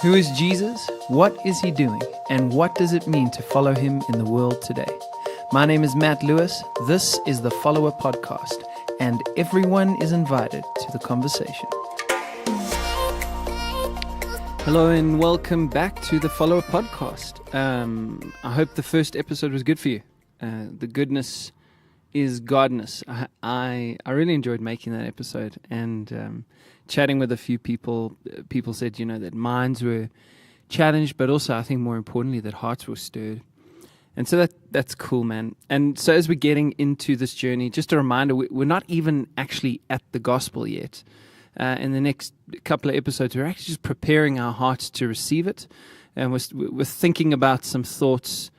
Who is Jesus? What is he doing? And what does it mean to follow him in the world today? My name is Matt Lewis. This is the Follower Podcast, and everyone is invited to the conversation. Hello and welcome back to the Follower Podcast. I hope the first episode was good for you. The goodness is godness. I really enjoyed making that episode, and chatting with a few people. People said, that minds were challenged, but also I think more importantly that hearts were stirred. And so that's cool, man. And so as we're getting into this journey, just a reminder, we're not even actually at the gospel yet. In the next couple of episodes, we're actually just preparing our hearts to receive it. And we're thinking about some thoughts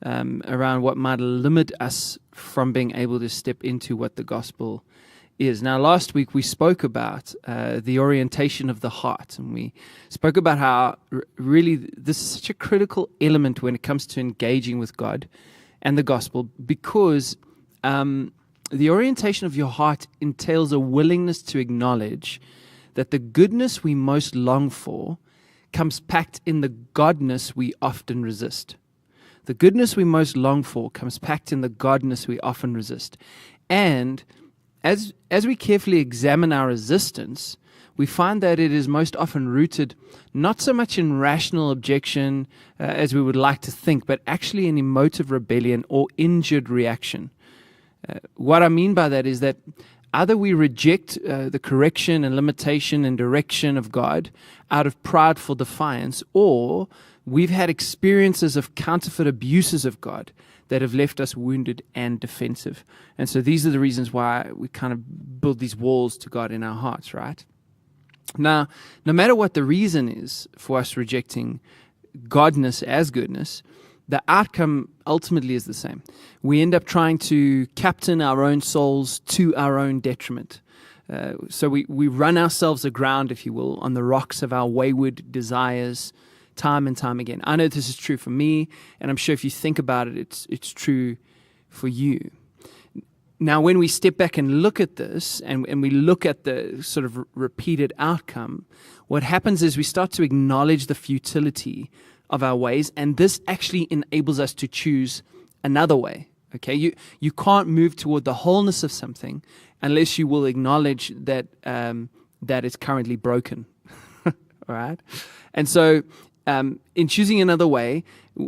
around what might limit us from being able to step into what the gospel is. Now, last week we spoke about the orientation of the heart, and we spoke about how really this is such a critical element when it comes to engaging with God and the gospel, because the orientation of your heart entails a willingness to acknowledge that the goodness we most long for comes packed in the godness we often resist. The goodness we most long for comes packed in the godness we often resist. And as we carefully examine our resistance, we find that it is most often rooted not so much in rational objection as we would like to think, but actually in emotive rebellion or injured reaction. What I mean by that is that either we reject the correction and limitation and direction of God out of prideful defiance, or we've had experiences of counterfeit abuses of God that have left us wounded and defensive. And so these are the reasons why we kind of build these walls to God in our hearts, right? Now, no matter what the reason is for us rejecting godness as goodness, the outcome ultimately is the same. We end up trying to captain our own souls to our own detriment. So we run ourselves aground, if you will, on the rocks of our wayward desires, time and time again. I know this is true for me, and I'm sure if you think about it, it's true for you. Now, when we step back and look at this, and we look at the sort of repeated outcome, what happens is we start to acknowledge the futility of our ways, and this actually enables us to choose another way. Okay, you can't move toward the wholeness of something unless you will acknowledge that that it's currently broken. All right, and so in choosing another way,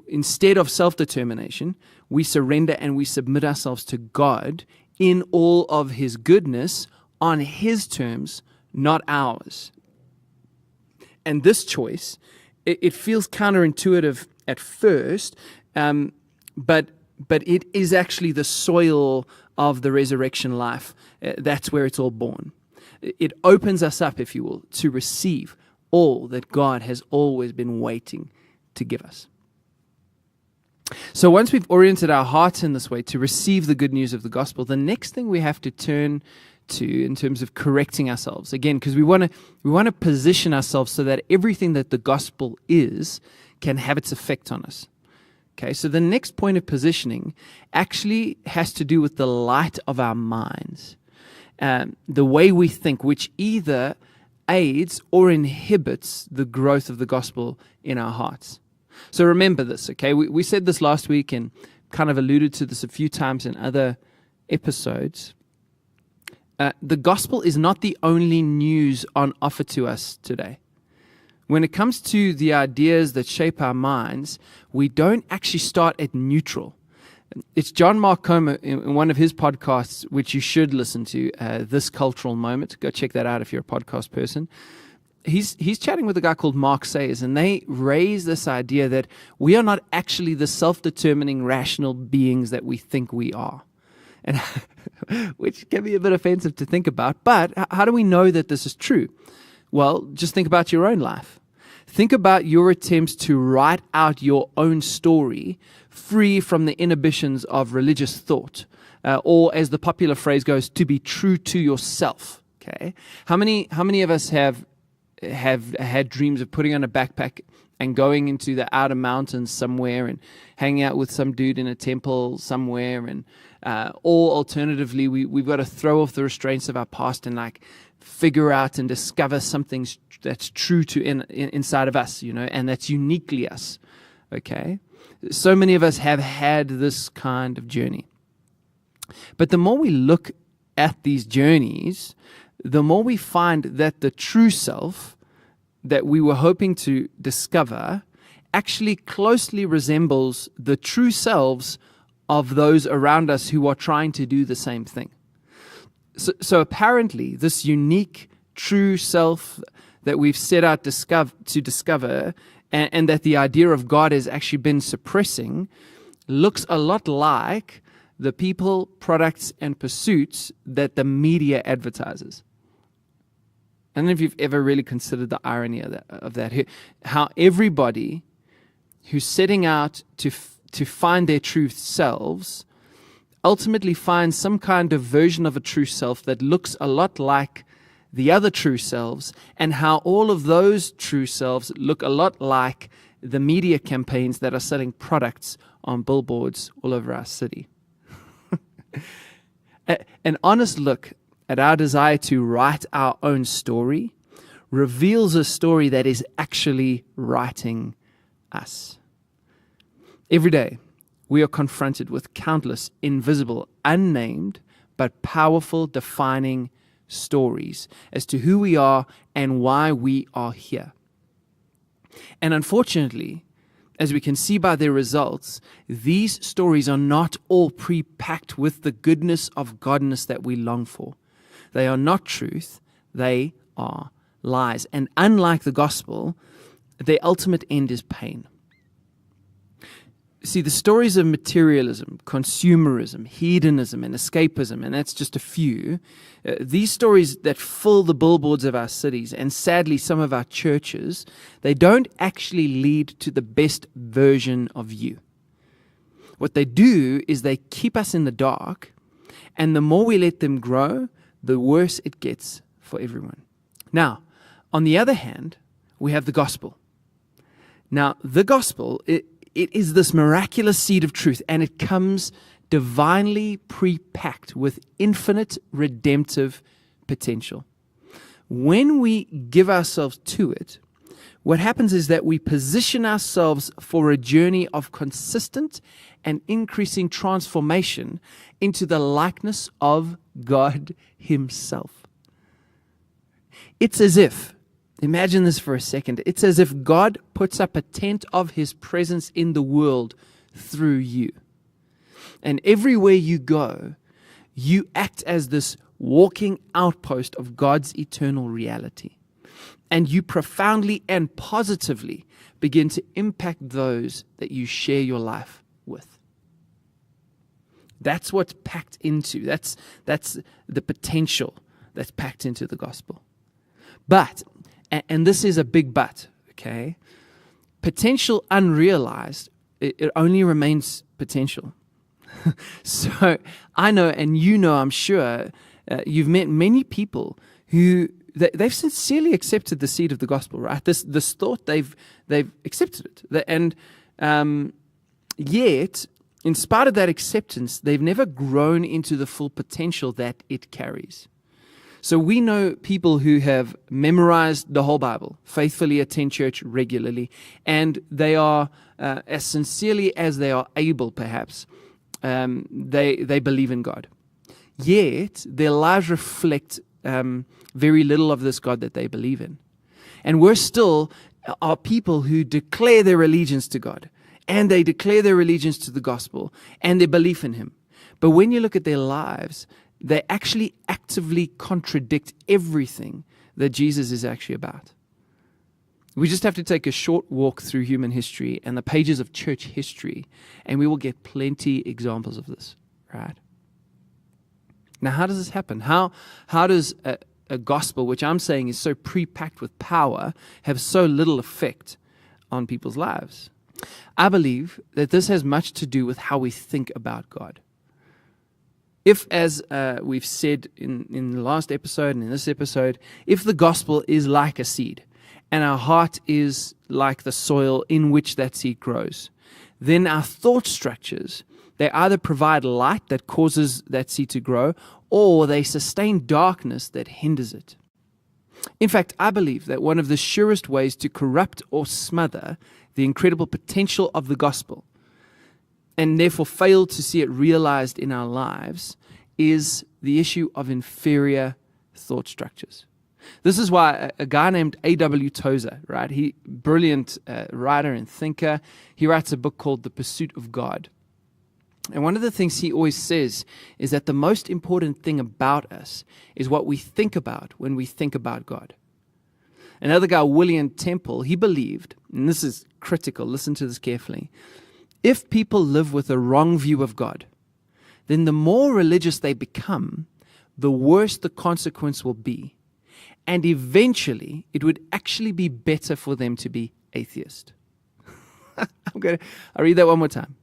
instead of self-determination, we surrender and we submit ourselves to God in all of His goodness on His terms, not ours. And this choice, it feels counterintuitive at first, but it is actually the soil of the resurrection life. That's where it's all born. It opens us up, if you will, to receive all that God has always been waiting to give us. So once we've oriented our hearts in this way to receive the good news of the gospel, the next thing we have to turn to in terms of correcting ourselves, again, because we want to position ourselves so that everything that the gospel is can have its effect on us. Okay, so the next point of positioning actually has to do with the light of our minds, the way we think, which either aids or inhibits the growth of the gospel in our hearts. So remember this, okay? We said this last week and kind of alluded to this a few times in other episodes. The gospel is not the only news on offer to us today. When it comes to the ideas that shape our minds, we don't actually start at neutral. It's John Mark Comer in one of his podcasts, which you should listen to, This Cultural Moment. Go check that out if you're a podcast person. He's chatting with a guy called Mark Sayers, and they raise this idea that we are not actually the self-determining rational beings that we think we are, and which can be a bit offensive to think about. But how do we know that this is true? Well, just think about your own life. Think about your attempts to write out your own story free from the inhibitions of religious thought, or as the popular phrase goes, to be true to yourself. Okay, how many of us have had dreams of putting on a backpack and going into the outer mountains somewhere and hanging out with some dude in a temple somewhere, and or alternatively, we've got to throw off the restraints of our past and like figure out and discover something that's true to inside of us, and that's uniquely us. Okay, so many of us have had this kind of journey, but the more we look at these journeys, the more we find that the true self that we were hoping to discover actually closely resembles the true selves of those around us who are trying to do the same thing. So apparently, this unique true self that we've set out to discover, and that the idea of God has actually been suppressing, looks a lot like the people, products, and pursuits that the media advertises. I don't know if you've ever really considered the irony of that. How everybody who's setting out to find their true selves ultimately finds some kind of version of a true self that looks a lot like the other true selves, and how all of those true selves look a lot like the media campaigns that are selling products on billboards all over our city. An honest look at our desire to write our own story reveals a story that is actually writing us. Every day, we are confronted with countless invisible, unnamed, but powerful defining stories as to who we are and why we are here. And unfortunately, as we can see by their results, these stories are not all pre-packed with the goodness of godness that we long for. They are not truth, they are lies. And unlike the gospel, their ultimate end is pain. See, the stories of materialism, consumerism, hedonism, and escapism, and that's just a few, these stories that fill the billboards of our cities, and sadly some of our churches, they don't actually lead to the best version of you. What they do is they keep us in the dark, and the more we let them grow, the worse it gets for everyone. Now, on the other hand, we have the gospel. Now, the gospel, it is this miraculous seed of truth, and it comes divinely pre-packed with infinite redemptive potential. When we give ourselves to it, what happens is that we position ourselves for a journey of consistent and increasing transformation into the likeness of God Himself. It's as if, imagine this for a second, it's as if God puts up a tent of His presence in the world through you. And everywhere you go, you act as this walking outpost of God's eternal reality. And you profoundly and positively begin to impact those that you share your life with. That's what's packed into, that's the potential that's packed into the gospel. But, and this is a big but, okay? Potential unrealized, it only remains potential. So I know, and you know, I'm sure, you've met many people who they've sincerely accepted the seed of the gospel, right? This thought, they've accepted it, and yet, in spite of that acceptance, they've never grown into the full potential that it carries. So we know people who have memorized the whole Bible, faithfully attend church regularly, and they are, as sincerely as they are able, perhaps, they believe in God. Yet, their lives reflect very little of this God that they believe in. And worse still, are people who declare their allegiance to God, and they declare their allegiance to the gospel, and their belief in Him. But when you look at their lives, they actually actively contradict everything that Jesus is actually about. We just have to take a short walk through human history and the pages of church history, and we will get plenty examples of this, right? Now, how does this happen? How does a gospel, which I'm saying is so pre-packed with power, have so little effect on people's lives? I believe that this has much to do with how we think about God. If, as we've said in the last episode and in this episode, if the gospel is like a seed, and our heart is like the soil in which that seed grows, then our thought structures, they either provide light that causes that seed to grow, or they sustain darkness that hinders it. In fact, I believe that one of the surest ways to corrupt or smother the incredible potential of the gospel, and therefore fail to see it realized in our lives, is the issue of inferior thought structures. This is why a guy named A.W. Tozer, right? He brilliant writer and thinker. He writes a book called The Pursuit of God. And one of the things he always says is that the most important thing about us is what we think about when we think about God. Another guy, William Temple, he believed, and this is critical, listen to this carefully, if people live with a wrong view of God, then the more religious they become, the worse the consequence will be. And eventually, it would actually be better for them to be atheist. I'll read that one more time.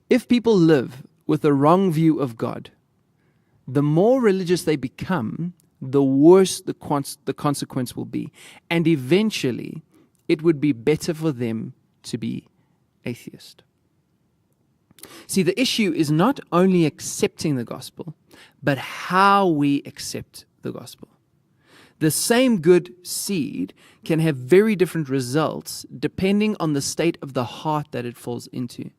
If people live with a wrong view of God, the more religious they become, the worse the consequence will be. And eventually, it would be better for them to be atheist. See, the issue is not only accepting the gospel, but how we accept the gospel. The same good seed can have very different results depending on the state of the heart that it falls into.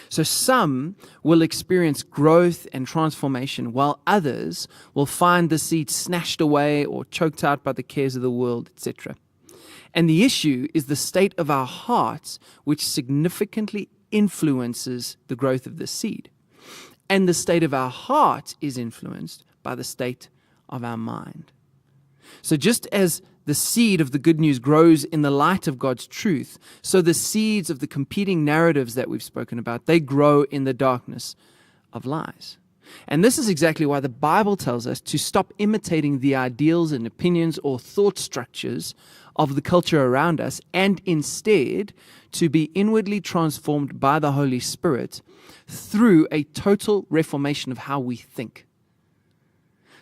So some will experience growth and transformation, while others will find the seed snatched away or choked out by the cares of the world, etc. And the issue is the state of our hearts, which significantly influences the growth of the seed. And the state of our heart is influenced by the state of our mind. So just as the seed of the good news grows in the light of God's truth, so the seeds of the competing narratives that we've spoken about, they grow in the darkness of lies. And this is exactly why the Bible tells us to stop imitating the ideals and opinions or thought structures of the culture around us, and instead to be inwardly transformed by the Holy Spirit through a total reformation of how we think.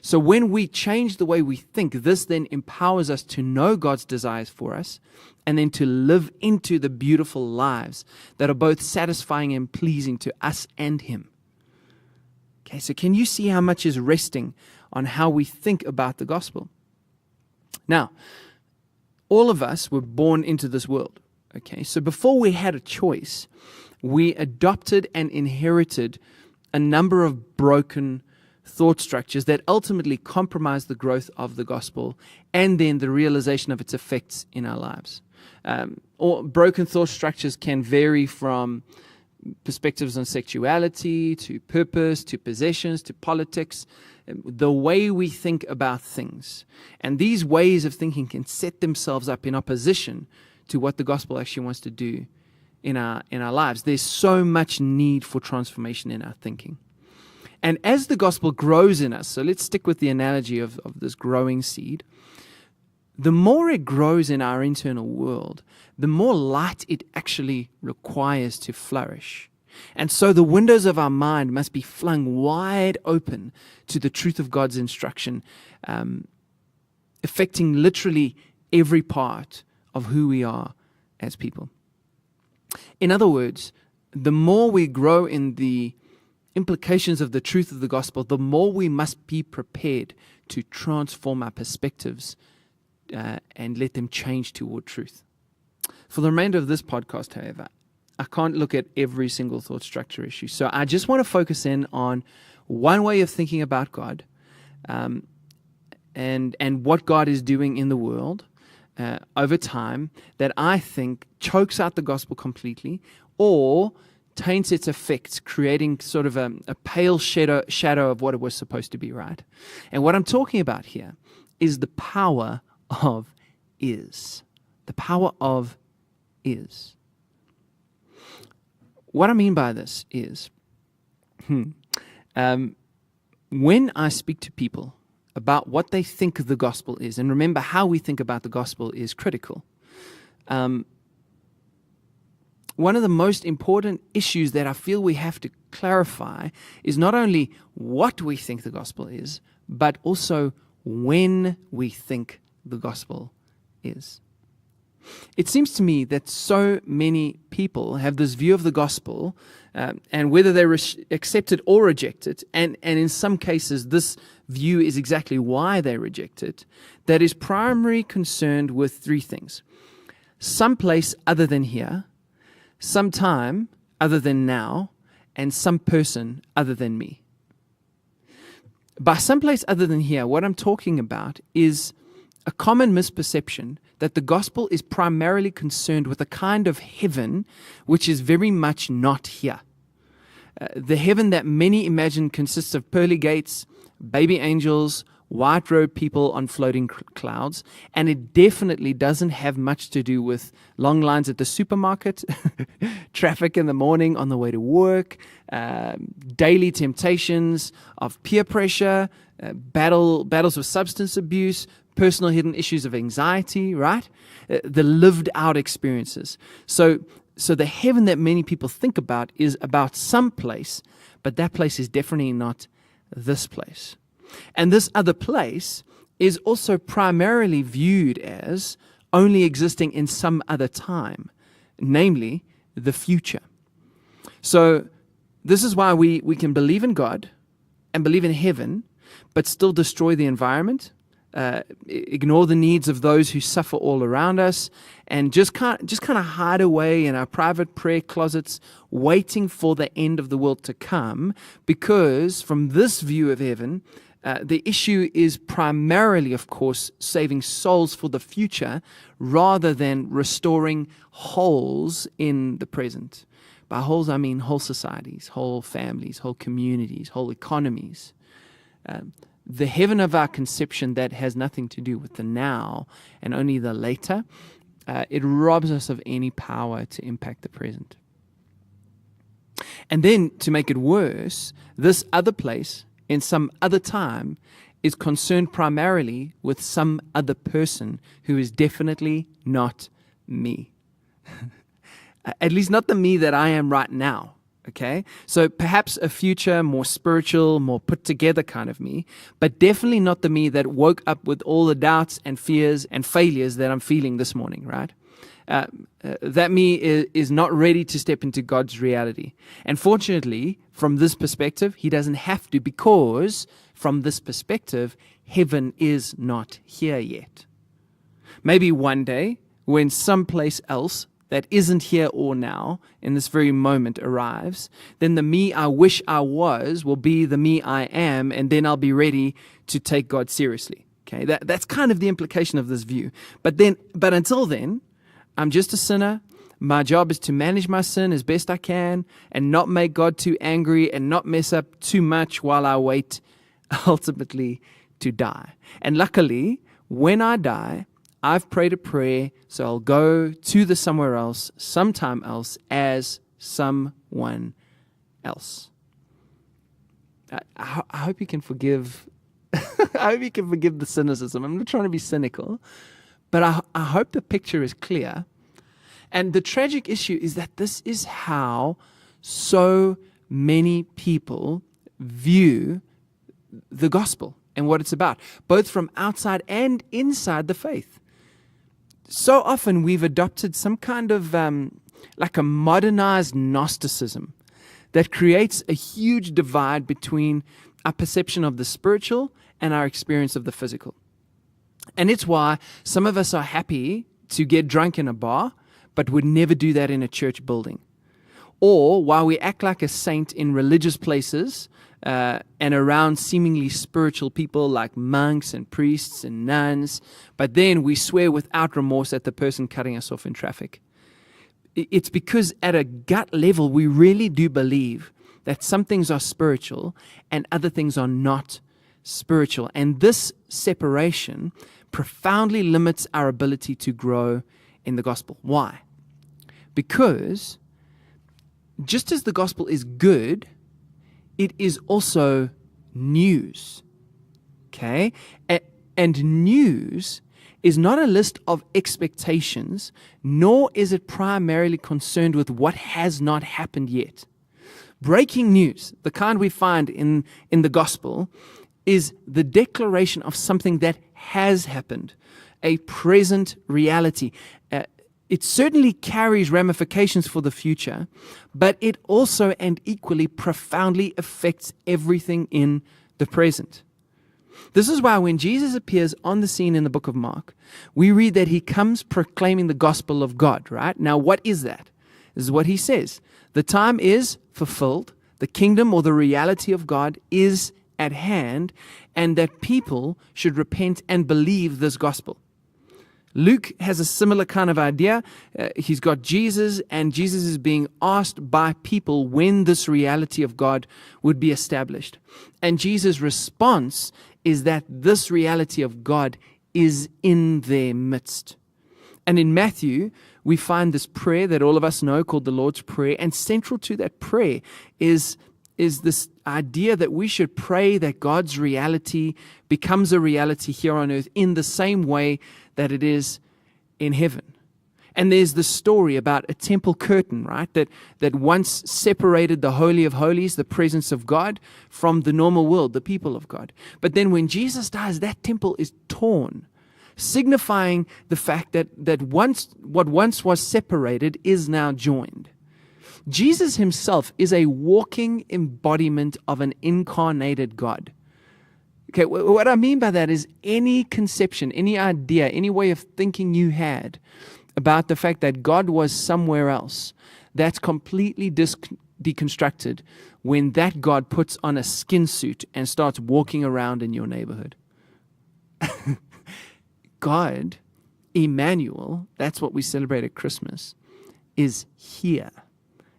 So when we change the way we think, this then empowers us to know God's desires for us and then to live into the beautiful lives that are both satisfying and pleasing to us and Him. Okay, so can you see how much is resting on how we think about the gospel? Now, all of us were born into this world. Okay, so before we had a choice, we adopted and inherited a number of broken thought structures that ultimately compromise the growth of the gospel and then the realization of its effects in our lives. Or broken thought structures can vary from perspectives on sexuality, to purpose, to possessions, to politics, the way we think about things. And these ways of thinking can set themselves up in opposition to what the gospel actually wants to do in our lives. There's so much need for transformation in our thinking. And as the gospel grows in us, so let's stick with the analogy of this growing seed, the more it grows in our internal world, the more light it actually requires to flourish. And so the windows of our mind must be flung wide open to the truth of God's instruction, affecting literally every part of who we are as people. In other words, the more we grow in the implications of the truth of the gospel, the more we must be prepared to transform our perspectives and let them change toward truth. For the remainder of this podcast, however, I can't look at every single thought structure issue. So I just want to focus in on one way of thinking about God and what God is doing in the world over time that I think chokes out the gospel completely or taints its effects, creating sort of a pale shadow of what it was supposed to be, right? And what I'm talking about here is the power of is. The power of is. What I mean by this is, when I speak to people about what they think the gospel is, and remember how we think about the gospel is critical, one of the most important issues that I feel we have to clarify is not only what we think the gospel is, but also when we think the gospel is. It seems to me that so many people have this view of the gospel, and whether they accept it or reject it, and in some cases this view is exactly why they reject it, that is primarily concerned with three things: some place other than here, some time other than now, and some person other than me. By someplace other than here, what I'm talking about is a common misperception that the gospel is primarily concerned with a kind of heaven which is very much not here. The heaven that many imagine consists of pearly gates, baby angels, white-robed people on floating clouds, and it definitely doesn't have much to do with long lines at the supermarket, traffic in the morning on the way to work, daily temptations of peer pressure, battles with substance abuse, personal hidden issues of anxiety, right? The lived out experiences. So the heaven that many people think about is about some place, but that place is definitely not this place. And this other place is also primarily viewed as only existing in some other time, namely the future. So this is why we can believe in God and believe in heaven, but still destroy the environment, ignore the needs of those who suffer all around us, and just kind of hide away in our private prayer closets, waiting for the end of the world to come, because from this view of heaven, the issue is primarily, of course, saving souls for the future rather than restoring holes in the present. By holes, I mean whole societies, whole families, whole communities, whole economies. The heaven of our conception that has nothing to do with the now and only the later, it robs us of any power to impact the present. And then, to make it worse, this other place in some other time is concerned primarily with some other person who is definitely not me. At least not the me that I am right now. Okay? So perhaps a future, more spiritual, more put together kind of me, but definitely not the me that woke up with all the doubts and fears and failures that I'm feeling this morning, right? That me is not ready to step into God's reality. And fortunately, from this perspective, he doesn't have to, because from this perspective, heaven is not here yet. Maybe one day, when someplace else that isn't here or now, in this very moment arrives, then the me I wish I was will be the me I am, and then I'll be ready to take God seriously. Okay, that's kind of the implication of this view. But until then, I'm just a sinner. My job is to manage my sin as best I can and not make God too angry and not mess up too much while I wait ultimately to die. And luckily, when I die, I've prayed a prayer, so I'll go to the somewhere else, sometime else, as someone else. I hope you can forgive. I hope you can forgive the cynicism. I'm not trying to be cynical, but I hope the picture is clear. And the tragic issue is that this is how so many people view the gospel and what it's about, both from outside and inside the faith. So often we've adopted some kind of like a modernized Gnosticism that creates a huge divide between our perception of the spiritual and our experience of the physical. And it's why some of us are happy to get drunk in a bar, but would never do that in a church building. Or why we act like a saint in religious places and around seemingly spiritual people like monks and priests and nuns, but then we swear without remorse at the person cutting us off in traffic. It's because at a gut level, we really do believe that some things are spiritual and other things are not spiritual. And this separation profoundly limits our ability to grow in the gospel. Why? Because just as the gospel is good, it is also news. Okay? And news is not a list of expectations, nor is it primarily concerned with what has not happened yet. Breaking news, the kind we find in the gospel, is the declaration of something that has happened, a present reality. It certainly carries ramifications for the future, but it also and equally profoundly affects everything in the present. This is why when Jesus appears on the scene in the book of Mark, we read that he comes proclaiming the gospel of God, right? Now, what is that? This is what he says. The time is fulfilled, the kingdom or the reality of God is at hand, and that people should repent and believe this gospel. Luke has a similar kind of idea. He's got Jesus, and Jesus is being asked by people when this reality of God would be established. And Jesus' response is that this reality of God is in their midst. And in Matthew, we find this prayer that all of us know called the Lord's Prayer, and central to that prayer is this idea that we should pray that God's reality becomes a reality here on earth in the same way that it is in heaven. And there's the story about a temple curtain, right, that once separated the Holy of Holies, the presence of God, from the normal world, the people of God. But then when Jesus dies, that temple is torn, signifying the fact that what once was separated is now joined. Jesus himself is a walking embodiment of an incarnated God. Okay, what I mean by that is any conception, any idea, any way of thinking you had about the fact that God was somewhere else, that's completely deconstructed when that God puts on a skin suit and starts walking around in your neighborhood. God, Emmanuel, that's what we celebrate at Christmas, is here.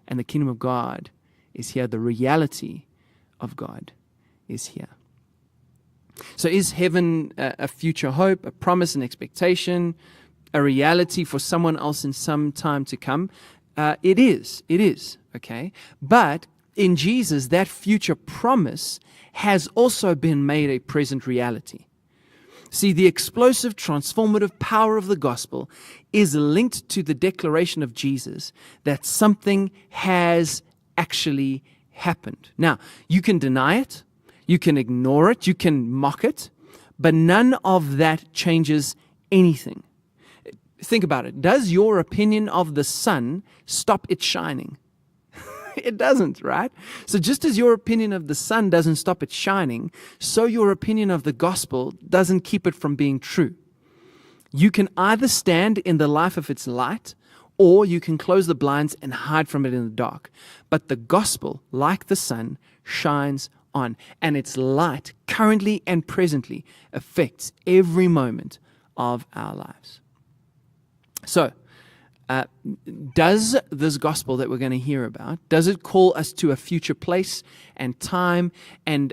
And the kingdom of God is here. The reality of God is here. So is heaven a future hope, a promise, an expectation, a reality for someone else in some time to come? It is, okay? But in Jesus, that future promise has also been made a present reality. See, the explosive, transformative power of the gospel is linked to the declaration of Jesus that something has actually happened. Now, you can deny it, you can ignore it, you can mock it, but none of that changes anything. Think about it. Does your opinion of the sun stop it shining? It doesn't, right? So just as your opinion of the sun doesn't stop it shining, so your opinion of the gospel doesn't keep it from being true. You can either stand in the life of its light, or you can close the blinds and hide from it in the dark. But the gospel, like the sun, shines on, and its light currently and presently affects every moment of our lives. So, does this gospel that we're going to hear about, does it call us to a future place and time and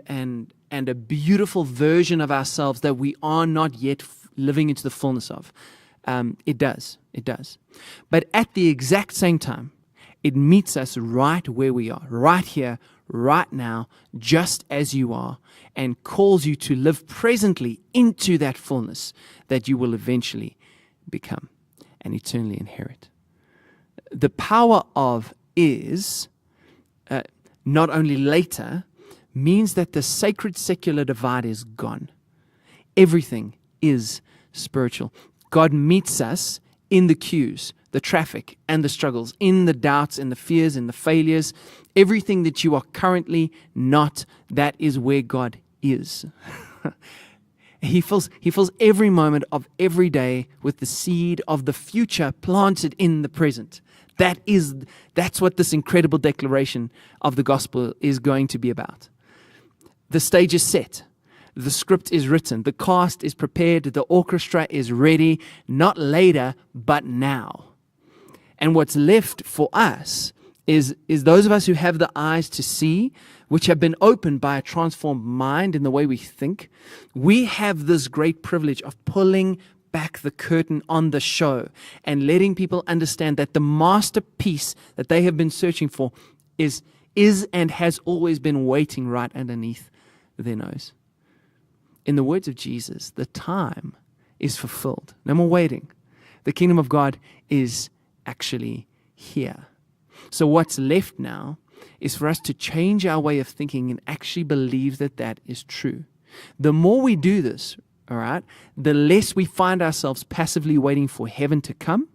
a beautiful version of ourselves that we are not yet living into the fullness of? It does. But at the exact same time, it meets us right where we are, right here, right now, just as you are, and calls you to live presently into that fullness that you will eventually become and eternally inherit. The power of is, not only later, means that the sacred-secular divide is gone. Everything is spiritual. God meets us in the queues, the traffic, and the struggles, in the doubts, in the fears, in the failures. Everything that you are currently not, that is where God is. He fills every moment of every day with the seed of the future planted in the present. That's what this incredible declaration of the gospel is going to be about. The stage is set. The script is written. The cast is prepared. The orchestra is ready, not later, but now. And what's left for us is those of us who have the eyes to see, which have been opened by a transformed mind in the way we think. We have this great privilege of pulling back the curtain on the show and letting people understand that the masterpiece that they have been searching for is and has always been waiting right underneath their nose. In the words of Jesus, the time is fulfilled. No more waiting. The kingdom of God is actually here. So what's left now is for us to change our way of thinking and actually believe that that is true. The more we do this, all right, the less we find ourselves passively waiting for heaven to come,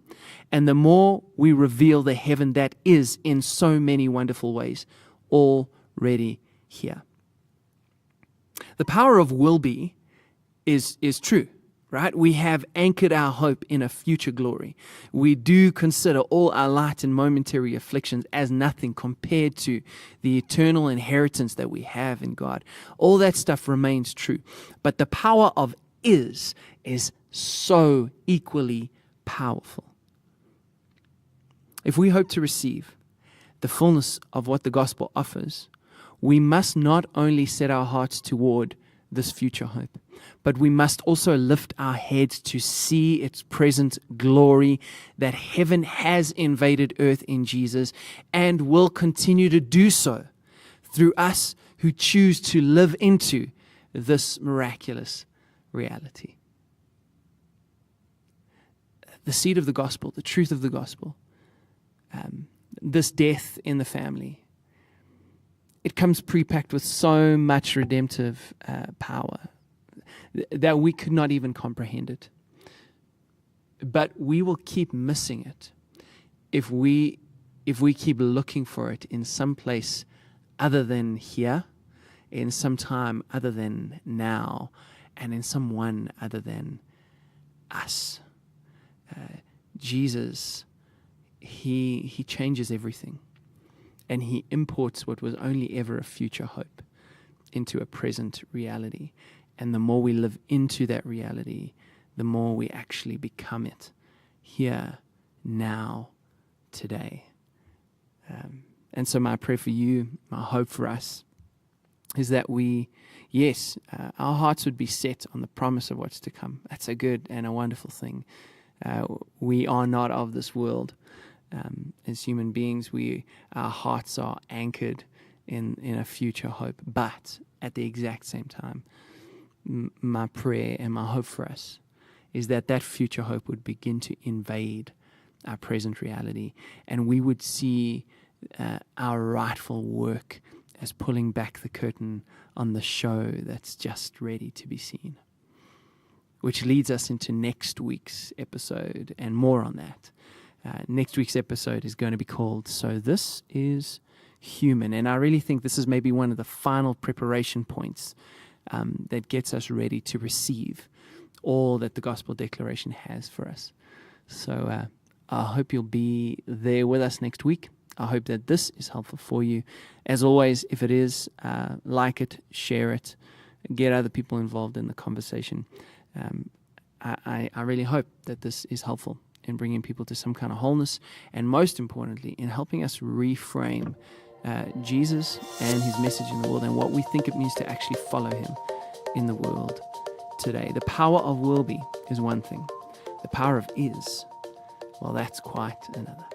and the more we reveal the heaven that is in so many wonderful ways already here. The power of will be is true, right? We have anchored our hope in a future glory. We do consider all our light and momentary afflictions as nothing compared to the eternal inheritance that we have in God. All that stuff remains true. But the power of is so equally powerful. If we hope to receive the fullness of what the gospel offers, we must not only set our hearts toward this future hope, but we must also lift our heads to see its present glory, that heaven has invaded earth in Jesus and will continue to do so through us who choose to live into this miraculous reality. The seed of the gospel, the truth of the gospel, this death in the family, it comes pre-packed with so much redemptive power that we could not even comprehend it. But we will keep missing it if we keep looking for it in some place other than here, in some time other than now, and in someone other than us. Jesus, he changes everything. And he imports what was only ever a future hope into a present reality. And the more we live into that reality, the more we actually become it here, now, today. And so my prayer for you, my hope for us, is that our hearts would be set on the promise of what's to come. That's a good and a wonderful thing. We are not of this world. As human beings, our hearts are anchored in a future hope. But at the exact same time, my prayer and my hope for us is that future hope would begin to invade our present reality, and we would see our rightful work as pulling back the curtain on the show that's just ready to be seen. Which leads us into next week's episode and more on that. Next week's episode is going to be called So This Is Human. And I really think this is maybe one of the final preparation points that gets us ready to receive all that the gospel declaration has for us. So I hope you'll be there with us next week. I hope that this is helpful for you. As always, if it is, like it, share it, get other people involved in the conversation. I really hope that this is helpful in bringing people to some kind of wholeness, and most importantly, in helping us reframe Jesus and his message in the world and what we think it means to actually follow him in the world today. The power of will be is one thing. The power of is, well, that's quite another.